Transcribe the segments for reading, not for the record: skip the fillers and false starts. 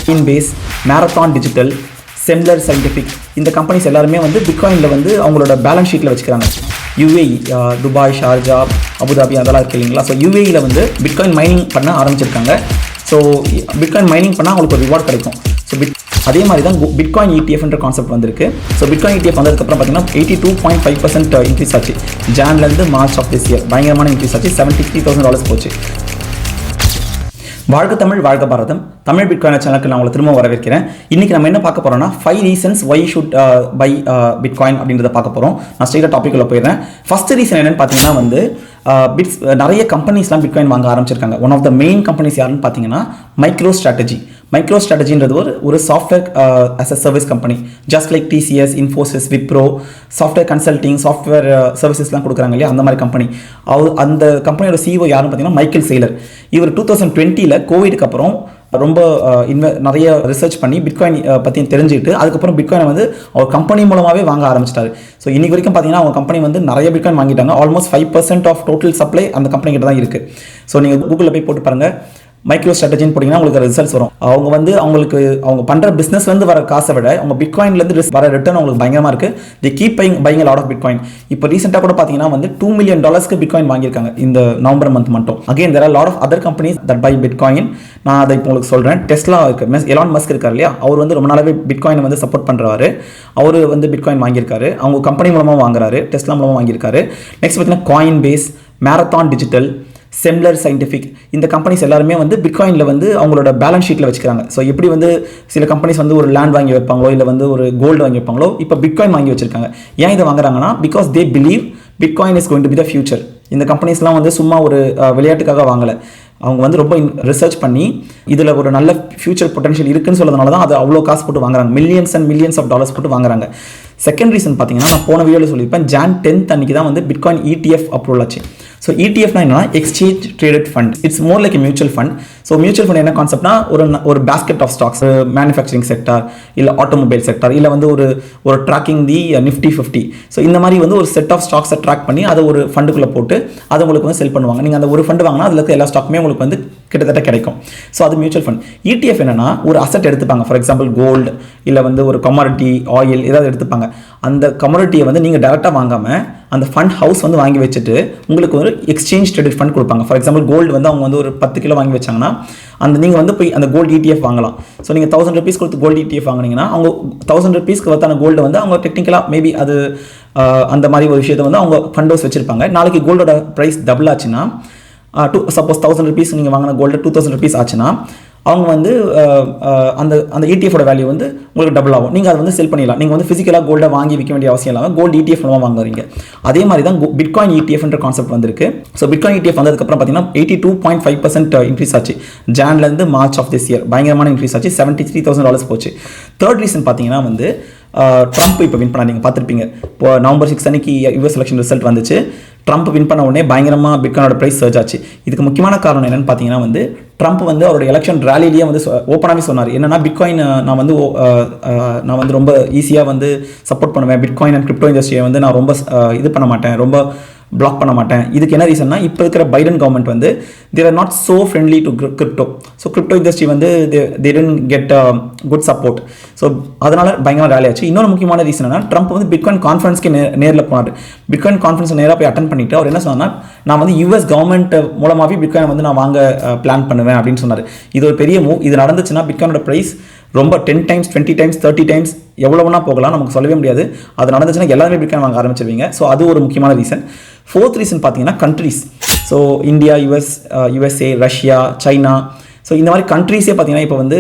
Coinbase, Marathon Digital, Semler Scientific இந்த companies எல்லாருமே வந்து பிட்காயினில் வந்து அவங்களோட பேலன்ஸ் ஷீட்டில் வச்சுக்கிறாங்க. யூஏஇ, துபாய், ஷார்ஜா, அபுதாபி அதெல்லாம் இருக்குது இல்லைங்களா. ஸோ யூஏஇயில் வந்து பிட்காயின் மைனிங் பண்ண ஆரம்பிச்சிருக்காங்க. ஸோ பிட்காயின் மைனிங் பண்ணால் அவங்களுக்கு ஒரு ரிவார்ட் கிடைக்கும். ஸோ அதே மாதிரி தான் பிட்காயின் ETF கான்செப்ட் வந்திருக்கு. ஸோ பிட்காயின் ETF வந்ததுக்கப்புறம் பார்த்தீங்கன்னா 82.5% இன்க்ரீஸ் ஆச்சு. ஜான்லேருந்து மார்ச் ஆஃப் திஸ் இயர் பயங்கரமான இன்க்ரீஸ் ஆச்சு. $73,000 போச்சு. வாழ்க தமிழ், வாழ்க பாரதம். தமிழ் பிட்காயின் சேனலுக்கு நான் உங்களை திரும்ப வரவேற்கிறேன். இன்றைக்கி நம்ம என்ன பார்க்க போகிறோம்னா 5 reasons why you should buy bitcoin அப்படின்றத பார்க்க போகிறோம். நான் ஸ்ட்ரெயிட்டாக டாப்பிக்கில் போயிடுறேன். ஃபஸ்ட்டு ரீசன் என்னென்னு பார்த்தீங்கன்னா வந்து நிறைய கம்பெனிஸ்லாம் பிட்காயின் வாங்க ஆரம்பிச்சிருக்காங்க. One of the main companies யாருன்னு பார்த்தீங்கன்னா மைக்ரோ ஸ்ட்ராட்டஜின்றது ஒரு software as a service company. Just like TCS, Infosys, Wipro, software consulting, software சர்வீசஸ்லாம் கொடுக்குறாங்க இல்லையா, அந்த மாதிரி கம்பெனி. அந்த கம்பெனியோட CEO யாருன்னு பார்த்தீங்கன்னா மைக்கேல் செய்லர். இவர் 2020 கோவிடுக்கு அப்புறம் ரொம்ப நிறைய ரிசர்ச் பண்ணி பிட்காயின் பற்றி தெரிஞ்சுக்கிட்டு அதுக்கப்புறம் பிட்காயினை வந்து அவர் கம்பெனி மூலமாகவே வாங்க ஆரம்பிச்சிட்டாரு. ஸோ இன்னைக்கு வரைக்கும் பார்த்தீங்கன்னா அவங்க கம்பெனி வந்து நிறைய பிட்காயின் வாங்கிட்டாங்க. ஆல்மோஸ்ட் 5% ஆஃப் டோட்டல் சப்ளை அந்த கம்பெனி கிட்ட தான் இருக்குது. ஸோ நீங்கள் கூகுளில் போய் போட்டு பாருங்கள், மைக்ரோ ஸ்ட்ராட்டஜின்னு போட்டிங்கன்னா உங்களுக்கு ரிசல்ட்ஸ் வரும். அவங்க வந்து அவங்க பண்ணுற பிஸ்னஸ்லேருந்து வர காசை விட அவங்க பிட்காயின்லேருந்து வர ரிட்டர்ன் அவங்களுக்கு பயங்கரமாக இருக்குது. They keep buying lot of bitcoin. இப்போ ரீசெண்டாக கூட பார்த்தீங்கன்னா வந்து $2 million பிட்காயின் வாங்கியிருக்காங்க இந்த நவம்பர் மந்த் மட்டும். Again there are lot of other companies that buy bitcoin. நான் அதை இப்போ உங்களுக்கு சொல்கிறேன். டெஸ்லா இருக்குது, எலான் மஸ்க் இருக்கார் இல்லையா, அவர் வந்து ரொம்ப நாளாவே பிட்காயினை வந்து சப்போர்ட் பண்ணுறாரு. அவர் வந்து பிட்காயின் வாங்கியிருக்காரு. அவங்க கம்பெனி மூலமாக வாங்குறாரு, டெஸ்லா மூலமாக வாங்கியிருக்காரு. நெக்ஸ்ட் பார்த்தீங்கன்னா Coinbase, Marathon Digital, Semler scientific இந்த கம்பெனிஸ் எல்லாருமே வந்து பிட்காயினில் வந்து அவங்களோட பேலன்ஸ் ஷீட்டில் வச்சுக்கிறாங்க. ஸோ எப்படி வந்து சில கம்பெனிஸ் வந்து ஒரு லேண்ட் வாங்கி வைப்பாங்களோ இல்லை வந்து ஒரு கோல்டு வாங்கி வைப்பாங்களோ, இப்போ பிட்காயின் வாங்கி வச்சிருக்காங்க. ஏன் இதை வாங்குறாங்கன்னா because they believe bitcoin is going to be the future. இந்த கம்பெனிஸ்லாம் வந்து சும்மா ஒரு விளையாட்டுக்காக வாங்கலை. அவங்க வந்து ரொம்ப ரிசர்ச் பண்ணி இதில் ஒரு நல்ல ஃபியூச்சர் பொட்டன்ஷியல் இருக்குன்னு சொல்றதுனால தான் அது அவ்வளோ காசு போட்டு வாங்குறாங்க. Millions and millions of dollars போட்டு வாங்குறாங்க. செகண்ட் ரீசன் பார்த்தீங்கன்னா, நான் போன வீடியோவில் சொல்லியிருப்பேன், Jan 10th அன்றைக்கி தான் வந்து பிட்காயின் ETF அப்ரூவல் ஆச்சு. ஸோ ETF என்னன்னா exchange traded fund. It's more like mutual fund. So mutual fund என்ன கான்செப்ட்னா ஒரு basket of stocks, manufacturing sector இல்லை ஆட்டோமொபைல் செக்டார் இல்லை வந்து ஒரு ட்ராக்கிங் தி Nifty 50. ஸோ இந்த மாதிரி வந்து ஒரு செட் ஆஃப் ஸ்டாக்ஸை ட்ராக் பண்ணி அதை ஒரு ஃபண்டுக்குள்ளே போட்டு அதை உங்களுக்கு வந்து செல் பண்ணுவாங்க. நீங்கள் அந்த ஒரு ஃபண்டு வாங்கினா அதில் இருக்க எல்லா ஸ்டாக்குமே உங்களுக்கு வந்து கிட்டத்தட்ட கிடைக்கும். ஸோ அது மியூச்சுவல் ஃபண்ட். ETF என்னன்னா ஒரு அசட் எடுத்துப்பாங்க. ஃபார் எக்ஸாம்பிள் கோல்டு இல்லை வந்து ஒரு கமாடிட்டி, ஆயில் ஏதாவது எடுத்துப்பாங்க. அந்த கமாடிட்டியை வந்து நீங்கள் டேரெக்டாக வாங்காமல் அந்த ஃபண்ட் ஹவுஸ் வந்து வாங்கி வச்சுட்டு உங்களுக்கு ஒரு எக்ஸ்சேஞ்ச் ட்ரேடட் ஃபண்ட் கொடுப்பாங்க. ஃபார் எக்ஸாம்பிள் கோல்டு வந்து அவங்க வந்து ஒரு 10 கிலோ வாங்கி வச்சாங்கன்னா நீங்கள் வந்து போய் அந்த கோல்டு ETF வாங்கலாம். ஸோ நீங்கள் $1000 கொடுத்து கோல்டு ETF வாங்கினீங்கன்னா அவங்க $1000 வர்த்தான கோல்டு வந்து அவங்க டெக்னிக்கலாக மேபி அது அந்த மாதிரி ஒரு விஷயத்தை வந்து அவங்க ஃபண்ட் ஹவுஸ் வச்சிருப்பாங்க. நாளைக்கு கோல்டோட ப்ரைஸ் டபுள் ஆச்சுன்னா, சப்போஸ் $1000 நீங்கள் வாங்கின கோல்டு $2000 ஆச்சுன்னா அவங்க வந்து அந்த ETF வேல்யூ வந்து உங்களுக்கு டபுள் ஆகும். நீங்கள் அதை வந்து செல் பண்ணிடலாம். நீங்கள் வந்து ஃபிசிக்கலாக கோல்டை வாங்கி விற்க வேண்டிய அவசியம் இல்லாமல் கோல்டு ETF மூலமாக வாங்குறீங்க. அதே மாதிரி தான் பிட்காயின் ETF கான்செப்ட் வந்திருக்கு. ஸோ பிட்காயின் ETF வந்ததுக்கப்புறம் பார்த்தீங்கன்னா 82.5% இன்க்ரீஸ் ஆச்சு. ஜான்லேருந்து மார்ச் ஆஃப் திஸ் இயர் பயங்கரமான இன்க்ரீஸ் ஆச்சு. $73,000 போச்சு. தேர்ட் ரீசன் பார்த்தீங்கன்னா வந்து ட்ரம்ப் இப்போ வின் பண்ண நீங்கள் பார்த்துருப்பீங்க. இப்போ நவம்பர் 6 அன்னைக்கு US எலெக்ஷன் ரிசல்ட் வந்துச்சு. ட்ரம்ப் வின் பண்ண உடனே பயங்கரமாக பிட்காயினோட ப்ரைஸ் சர்ஜ் ஆச்சு. இதுக்கு முக்கியமான காரணம் என்னென்னு பார்த்தீங்கன்னா வந்து ட்ரம்ப் வந்து அவரோட எலெக்ஷன் ரேலிலேயே வந்து ஓப்பனாகவே சொன்னார். என்னன்னா பிட்காயின் நான் வந்து ரொம்ப ஈஸியாக வந்து சப்போர்ட் பண்ணுவேன். பிட்காயின் அண்ட் கிரிப்டோ இண்டஸ்ட்ரியை வந்து நான் ரொம்ப இது பண்ண மாட்டேன், ரொம்ப பிளாக் பண்ண மாட்டேன். இதுக்கு என்ன ரீசன்னா, இப்போ இருக்கிற பைடன் கவர்மெண்ட் வந்து there are not so friendly to crypto. So crypto industry வந்து they didn't get good support. So அதனால் பயங்கரமாக ரேலி ஆச்சு. இன்னொரு முக்கியமான ரீசன் என்ன, ட்ரம்ப் வந்து பிட்காயின் கான்ஃபரன்ஸ்க்கு நேரில் போனார். பிட்காயின் கான்ஃபரன்ஸ் நேராக போய் அட்டன் பண்ணிவிட்டு அவர் என்ன சொன்னார், நான் வந்து US கவர்மெண்ட் மூலமாகவே பிட்காயின் வந்து நான் வாங்க பிளான் பண்ணுவேன் அப்படின்னு சொன்னார். இது ஒரு பெரிய மூவ். இது நடந்துச்சுன்னா பிட்காயினோட ப்ரைஸ் ரொம்ப 10 times, 20 times, 30 times எவ்வளோனா போகலாம், நமக்கு சொல்லவே முடியாது. அது நடந்துச்சுன்னா எல்லாருமே பிட்காயின் வாங்க ஆரம்பிச்சிருவீங்க. ஸோ அது ஒரு முக்கியமான ரீசன். ஃபோர்த் ரீசன் பார்த்தீங்கன்னா countries. So India, USA, Russia, China, so இந்த மாதிரி கண்ட்ரீஸே பார்த்தீங்கன்னா இப்போ வந்து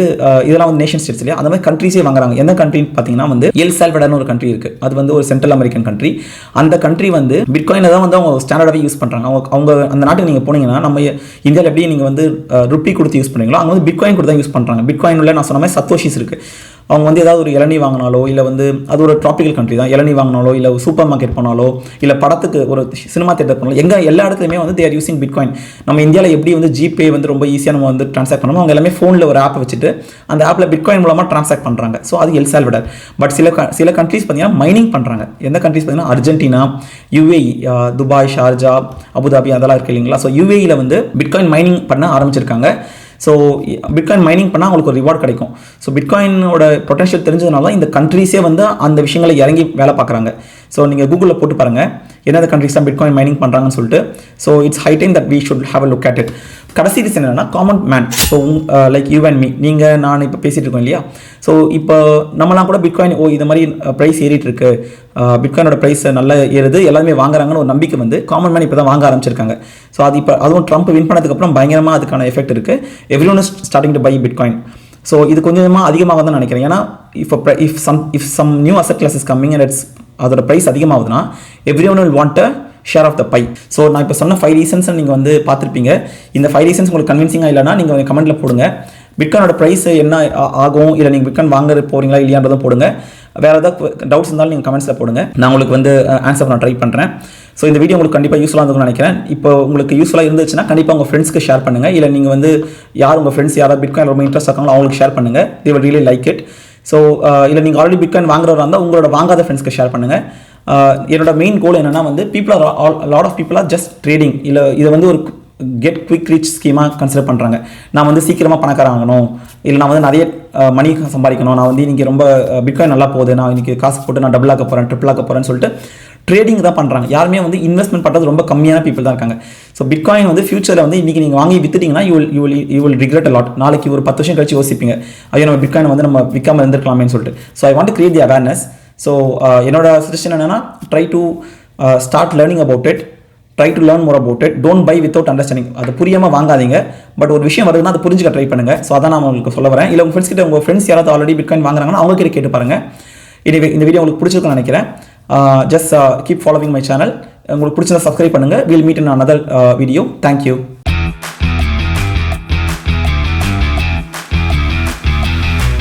இதெல்லாம் வந்து நேஷன் ஸ்டேட்ஸ் இல்லையா, அந்த மாதிரி கண்ட்ரீஸே வாங்குறாங்க. எந்த கண்ட்ரின்னு பார்த்தீங்கன்னா வந்து எல் சால்வடார்னு ஒரு கண்ட்ரி இருக்குது. அது வந்து ஒரு சென்ட்ரல் அமெரிக்கன் கண்ட்ரி. அந்த கண்ட்ரி வந்து பிட்காயினை தான் வந்து அவங்க ஸ்டாண்டர்டாகவே யூஸ் பண்ணுறாங்க. அவங்க அந்த நாட்டுக்கு நீங்கள் போனீங்கன்னா நம்ம இந்தியாவில் எப்படி நீங்கள் வந்து ருப்பி கொடுத்து யூஸ் பண்ணுறீங்களோ அவங்க வந்து பிட்காயின் கொடுத்து தான் யூஸ் பண்ணுறாங்க. பிட்காயினில் நான் சொன்ன மாதிரி சத்தோஷிஸ் இருக்குது. அவங்க வந்து ஏதாவது ஒரு இளநீ வாங்கினாலோ இல்லை வந்து அது ஒரு ட்ராபிக்கல் கண்ட்ரி தான், இளநீ வாங்கினாலோ இல்லை சூப்பர் மார்க்கெட் போனாலோ இல்லை படத்துக்கு ஒரு சினிமா தேட்டர் போனாலும் எல்லா இடத்துலையுமே வந்து தே ஆர் யூசிங் பிட்காயின். நம்ம இந்தியாவில் எப்படி வந்து ஜிபே வந்து ரொம்ப ஈஸியாக நம்ம வந்து ட்ரான்சாக்ட் பண்ணணும், அவங்க எல்லாமே ஃபோனில் ஒரு ஆப் வச்சுட்டு அந்த ஆப்பில் பிட்காயின் மூலமாக ட்ரான்சாக்ட் பண்ணுறாங்க. ஸோ அது எல் சால்வடார். பட் சில கண்ட்ரீஸ் பார்த்தீங்கன்னா மைனிங் பண்ணுறாங்க. எந்த கண்ட்ரீஸ் பார்த்தீங்கன்னா Argentina, UAE, Dubai, Sharjah, Abu Dhabi அதெல்லாம் இருக்குது இல்லைங்களா. ஸோ UAEயில் வந்து பிட்காயின் மைனிங் பண்ண ஆரம்பிச்சிருக்காங்க. ஸோ பிட்காயின் மைனிங் பண்ணால் அவங்களுக்கு ஒரு ரிவார்ட் கிடைக்கும். ஸோ பிட்காயினோட பொட்டன்ஷியல் தெரிஞ்சதுனால இந்த கண்ட்ரீஸே வந்து அந்த விஷயங்களை இறங்கி வேலை பார்க்குறாங்க. ஸோ நீங்கள் கூகுளில் போட்டு பாருங்கள் எந்தெந்த கண்ட்ரிஸ் தான் பிட்காயின் மைனிங் பண்ணுறாங்கன்னு சொல்லிட்டு. So it's high time that we should have a look at it. கடைசி ரீசன் என்னன்னா common man. So like you and me, நீங்கள் நான் இப்போ பேசிகிட்டு இருக்கோம் இல்லையா. ஸோ இப்போ நம்மளாம் கூட பிட்காயின் இது மாதிரி ப்ரைஸ் ஏறிட்டு இருக்கு, பிட்காயினோட ப்ரைஸ் நல்லா ஏறுது, எல்லாருமே வாங்குறாங்கன்னு ஒரு நம்பிக்கை வந்து காமன் மேன் இப்போ தான் வாங்க ஆரம்பிச்சிருக்காங்க. ஸோ அது இப்போ அதுவும் ட்ரம்ப் வின் பண்ணதுக்கப்புறம் பயங்கரமாக அதுக்கான எஃபெக்ட் இருக்குது. Everyone is starting to buy bitcoin. So இது கொஞ்சமாக அதிகமாக தான் நினைக்கிறேன். ஏன்னா if some new asset class is coming and அதோட ப்ரைஸ் அதிகமாகுதுன்னா everyone will want a share of the pie. So நான் இப்போ சொன்ன 5 ரீசன்ஸ் நீங்கள் வந்து பார்த்துருப்பீங்க. இந்த 5 ரீசன்ஸ் உங்களுக்கு கன்வின்சிங்காக இல்லைனா நீங்கள் கமெண்ட்டில் போடுங்க. பிட்காயினோட ப்ரைஸ் என்ன ஆகும், இல்லை நீங்கள் பிட்காயின் வாங்க போகிறீங்களா இல்லையான்றதும் போடுங்க. வேறு ஏதாவது டவுட்ஸ் இருந்தாலும் நீங்கள் கமெண்ட்ஸில் போடுங்க, நான் உங்களுக்கு வந்து ஆன்சர் பண்ண ட்ரை பண்ணுறேன். ஸோ இந்த வீடியோ உங்களுக்கு கண்டிப்பாக யூஸ்ஃபுல்லாக இருக்கும்னு நினைக்கிறேன். இப்போ உங்களுக்கு யூஸ்ஃபுல்லாக இருந்துச்சுன்னா கண்டிப்பாக உங்கள் ஃப்ரெண்ட்ஸ்க்கு ஷேர் பண்ணுங்கள். இல்லை நீங்கள் வந்து யார் உங்கள் ஃப்ரெண்ட்ஸ் யாராவது பிட்காயின் ரொம்ப இன்ட்ரெஸ்ட் இருக்காங்களோ அவங்களுக்கு ஷேர் பண்ணுங்கள். They will really like it. So இல்லை நீங்கள் ஆல்ரெடி பிட்காயின் வாங்குறவராக இருந்தால் உங்களோட வாங்காத ஃப்ரெண்ட்ஸ்க்கு ஷேர் பண்ணுங்கள். என்னோட மெயின் கோல் என்னென்னா வந்து lot of people are just trading. இல்லை இதை வந்து ஒரு கெட் குவிக் ரீச் ஸ்கீமாக கன்சிடர் பண்ணுறாங்க. நான் வந்து சீக்கிரமாக பணக்காரன் ஆகணும், இல்லை நான் வந்து நிறைய மணி சம்பாதிக்கணும், நான் வந்து இன்றைக்கி ரொம்ப பிட்காயின் நல்லா போகுது, நான் இன்றைக்கி காசு போட்டு நான் டபுள் ஆக்க போகிறேன், ட்ரிபிள் ஆக்க போகிறேன்னு சொல்லிட்டு ட்ரேடிங் தான் பண்ணுறாங்க. யாருமே வந்து இன்வெஸ்ட்மெண்ட் பண்ணுறது ரொம்ப கம்மியான பீப்புள் தான் இருக்காங்க. ஸோ பிட்காயின் வந்து ஃபியூச்சரில் வந்து இன்றைக்கி நீங்கள் வாங்கி வித்துட்டிங்கன்னா you will regret a lot. நாளைக்கு ஒரு 10 வருஷம் கழிச்சு யோசிப்பீங்க, ஐயோ நம்ம பிட்காயின் வந்து நம்ம விற்காமல் இருந்திருக்கலாமேன்னு சொல்லிட்டு. So I want to create the awareness. So என்னோட சஜஷன் என்னென்னா try to start learning about it, try to learn more about it, don't by without understanding. அது புரியாமல் வாங்காதீங்க, பட் ஒரு விஷயம் வருதுன்னா அதை புரிஞ்சுக்க ட்ரை பண்ணுங்கள். ஸோ அதான் நான் உங்களுக்கு சொல்ல வரேன். இல்லை உங்கள் ஃப்ரெண்ட்ஸ் யாராவது ஆல்ரெடி பிட்காயின் வாங்குறாங்கன்னா அவங்க கிட்ட கேட்டு பாருங்கள். இந்த வீடியோ உங்களுக்கு பிடிச்சிருக்குன்னு நினைக்கிறேன். Just keep following my channel. உங்களுக்கு பிடிச்சதை சப்ஸ்கிரைப் பண்ணுங்கள். Will meet in another video. Thank you.